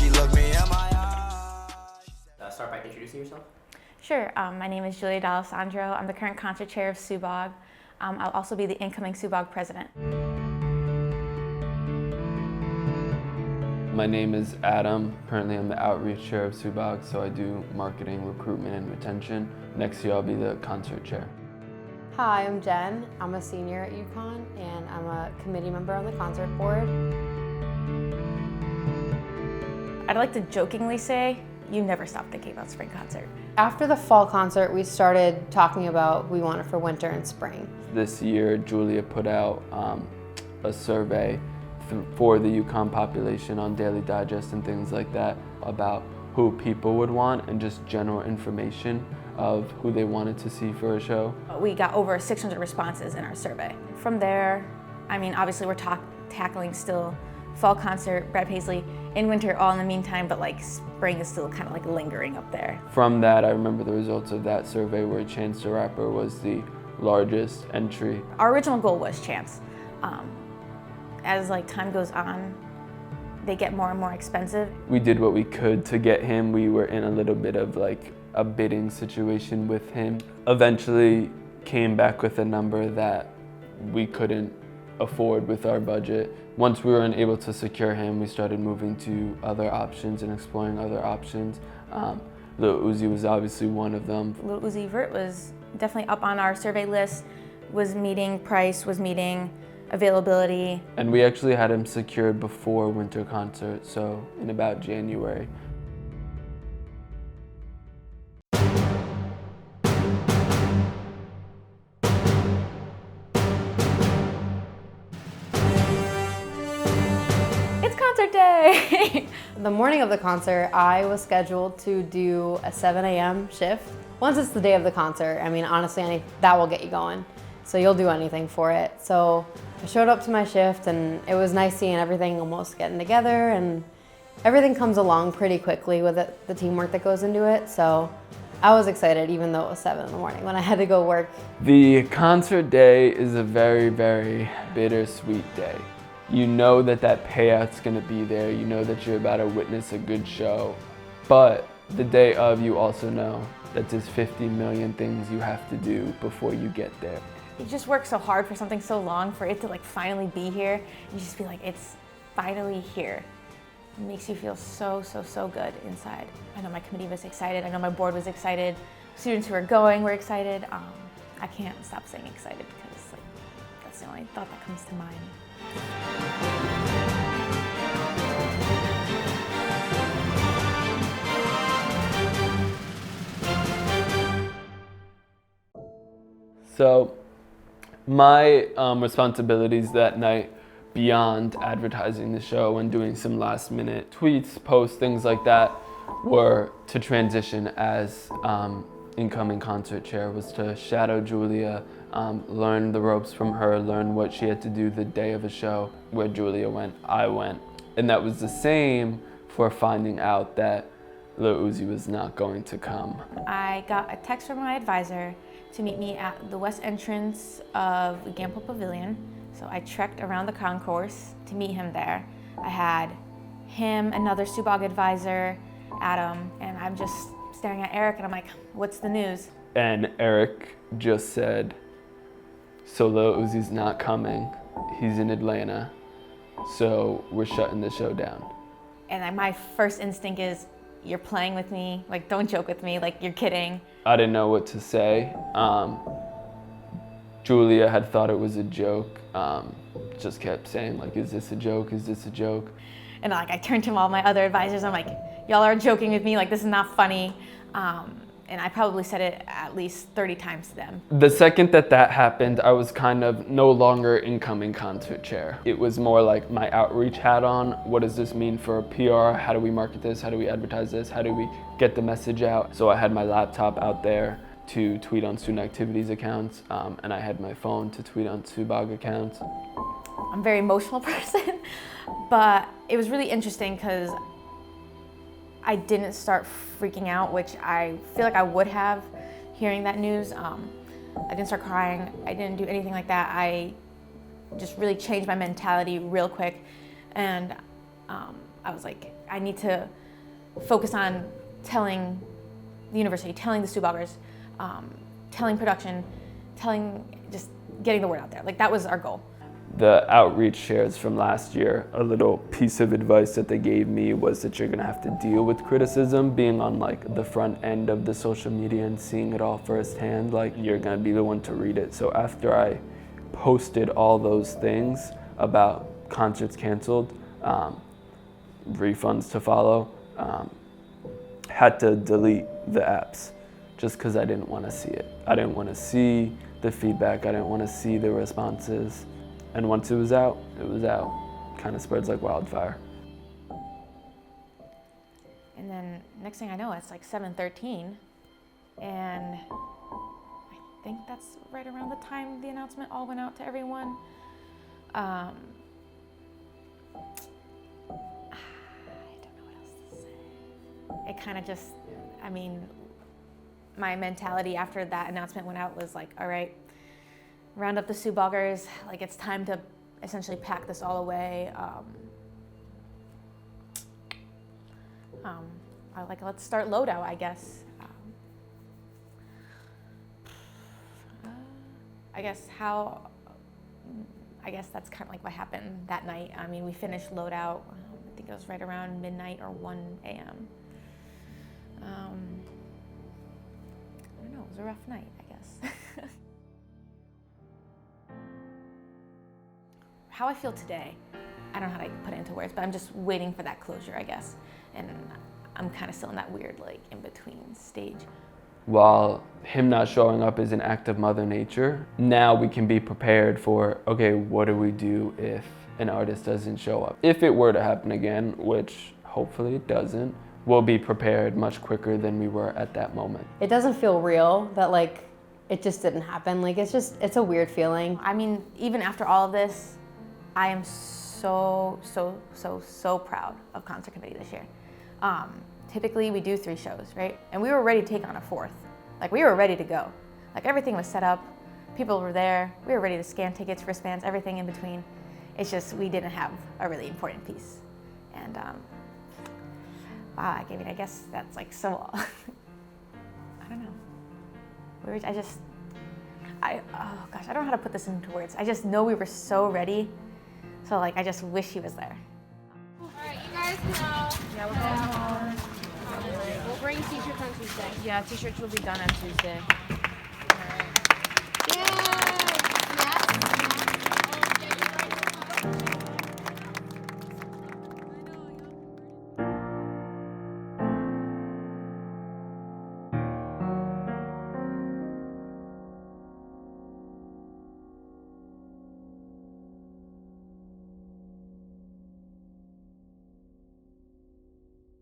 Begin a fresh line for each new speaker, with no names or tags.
she looked me in my eyes.
Start by introducing yourself.
Sure. My name is Julia D'Alessandro. I'm the current concert chair of SUBOG. I'll also be the incoming SUBOG president.
My name is Adam. Currently I'm the outreach chair of SUBOG, so I do marketing, recruitment, and retention. Next year I'll be the concert chair.
Hi, I'm Jen. I'm a senior at UConn and I'm a committee member on the concert board.
I'd like to jokingly say, you never stop thinking about spring concert.
After the fall concert, we started talking about we want it for winter and spring.
This year Julia put out a survey for the UConn population on Daily Digest and things like that about who people would want and just general information of who they wanted to see for a show.
We got over 600 responses in our survey. From there, I mean, obviously we're tackling still fall concert, Brad Paisley, in winter all in the meantime, but like spring is still kind of like lingering up there.
From that, I remember the results of that survey where Chance the Rapper was the largest entry.
Our original goal was Chance. As like time goes on, they get more and more expensive.
We did what we could to get him. We were in a little bit of like a bidding situation with him. Eventually came back with a number that we couldn't afford with our budget. Once we were unable to secure him, we started moving to other options and exploring other options. Lil Uzi was obviously one of them.
Lil Uzi Vert was definitely up on our survey list, was meeting price, was meeting availability.
And we actually had him secured before winter concert, so in about January.
It's concert day!
The morning of the concert, I was scheduled to do a 7 a.m. shift. Once it's the day of the concert, I mean, honestly, that will get you going. So you'll do anything for it. So I showed up to my shift and it was nice seeing everything almost getting together, and everything comes along pretty quickly with it, the teamwork that goes into it. So I was excited even though it was 7 in the morning when I had to go work.
The concert day is a very, very bittersweet day. You know that that payout's gonna be there. You know that you're about to witness a good show. But the day of, you also know that there's 50 million things you have to do before you get there.
You just work so hard for something so long for it to like finally be here. You just feel like it's finally here. It makes you feel so, so, so good inside. I know my committee was excited. I know my board was excited. Students who are going were excited. I can't stop saying excited because like that's the only thought that comes to mind.
So my responsibilities that night, beyond advertising the show and doing some last minute tweets, posts, things like that, were to transition as incoming concert chair, was to shadow Julia, learn the ropes from her, learn what she had to do the day of a show. Where Julia went, I went. And that was the same for finding out that Lil Uzi was not going to come.
I got a text from my advisor to meet me at the west entrance of the Gamble Pavilion. So I trekked around the concourse to meet him there. I had him, another SUBOG advisor, Adam, and I'm just staring at Eric and I'm like, what's the news?
And Eric just said, so Lil Uzi's not coming. He's in Atlanta, so we're shutting the show down.
And my first instinct is, you're playing with me, like don't joke with me, like you're kidding.
I didn't know what to say. Julia had thought it was a joke. Just kept saying like, is this a joke? Is this a joke?
And like I turned to all my other advisors, I'm like, y'all are joking with me, like this is not funny. And I probably said it at least 30 times to them.
The second that happened, I was kind of no longer incoming concert chair. It was more like my outreach hat on. What does this mean for PR? How do we market this? How do we advertise this? How do we get the message out? So I had my laptop out there to tweet on student activities accounts, and I had my phone to tweet on SUBOG accounts.
I'm a very emotional person, but it was really interesting because I didn't start freaking out, which I feel like I would have hearing that news. I didn't start crying. I didn't do anything like that. I just really changed my mentality real quick. And I was like, I need to focus on telling the university, telling the SUBOGers, telling production, just getting the word out there. Like that was our goal.
The outreach shares from last year, a little piece of advice that they gave me was that you're gonna have to deal with criticism, being on like the front end of the social media and seeing it all firsthand, like you're gonna be the one to read it. So after I posted all those things about concerts canceled, refunds to follow, had to delete the apps just because I didn't want to see it. I didn't want to see the feedback. I didn't want to see the responses. And once it was out, it was out. Kind of spreads like wildfire.
And then next thing I know, it's like 7:13, and I think that's right around the time the announcement all went out to everyone. I don't know what else to say. It kind of just, I mean, my mentality after that announcement went out was like, all right, round up the SUBOGers, like it's time to essentially pack this all away. I like, let's start loadout, I guess. I guess that's kind of like what happened that night. I mean, we finished loadout, I think it was right around midnight or 1 a.m. I don't know, it was a rough night, I guess. How I feel today, I don't know how to put it into words, but I'm just waiting for that closure, I guess. And I'm kind of still in that weird, like, in-between stage.
While him not showing up is an act of Mother Nature, now we can be prepared for, okay, what do we do if an artist doesn't show up? If it were to happen again, which hopefully it doesn't, we'll be prepared much quicker than we were at that moment.
It doesn't feel real that like it just didn't happen. Like it's a weird feeling.
I mean, even after all of this, I am so proud of Concert Committee this year. Typically we do 3 shows, right? And we were ready to take on a 4th. Like we were ready to go. Like everything was set up, people were there, we were ready to scan tickets, wristbands, everything in between. It's just we didn't have a really important piece. And wow, I mean, I guess that's like so, I don't know. Oh gosh, I don't know how to put this into words. I just know we were so ready. So like, I just wish he was there.
All right, you guys can
Yeah, we're going home.
we'll bring t-shirts on Tuesday.
Yeah, t-shirts will be done on Tuesday.